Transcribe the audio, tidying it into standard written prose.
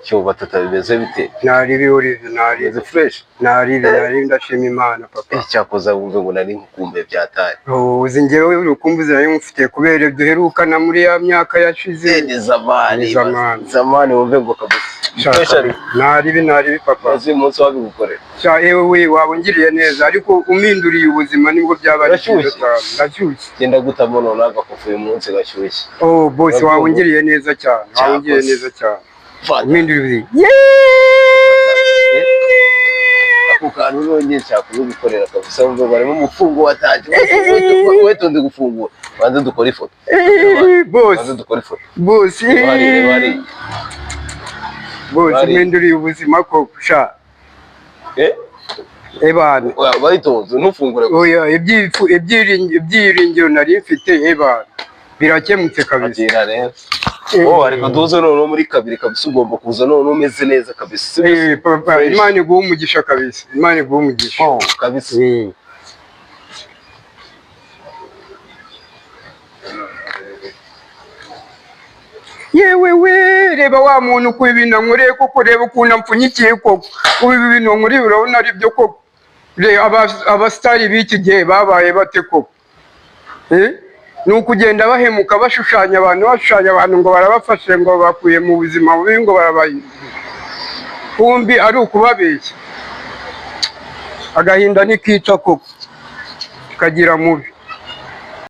cyo batata bimeze bite naribi Olive naribi bimeze fresh naribi ndashima Imana papa cyakoza wumve ngo nari nkukumbe byataye uzi njyewe urukumbuzi nari mufite kubera duherukana muri ya myaka yashize ni zamani zamani zamani wumve ngo kabisa naribi papa uzi umunsi wabigukorera sha ewe wabungiriye neza ariko uminduriye ubuzima nibwo byaba ndashyushye genda gutamo none agakofu uyu munsi gashyushye oh boss wabungiriye neza cyane wabungiriye neza cyane uminduriye ako kantu nongeye cyakubikorera kabisa wumve barimo umufungo wataje wetonde gufungura banze dukora ifoto banze dukora ifoto boss uminduriye ubuzima ko sha ebana baritonze ntufungure oya ibyiringiro nari mfite ebana birakemutse kabisa agira rero ariko duze none muri kabiri kabisa ugomba kuza none umeze neza kabisa papa Imana iguha umugisha kabisa Imana iguha umugisha kabisa yewe reba wa muntu ku ibintu ankoreye koko reba ukuntu ampfunyikiye koko ubu ibi bintu ankoreye urabona ari byo koko abasitari b'iki gihe babaye bate koko ni ukugenda bahemuka bashushanya abantu ngo barabafashe ngo bakuye mu buzima bubi ngo barabahindura kumbi ari ukubabeshya agahinda nikica koko kagira mubi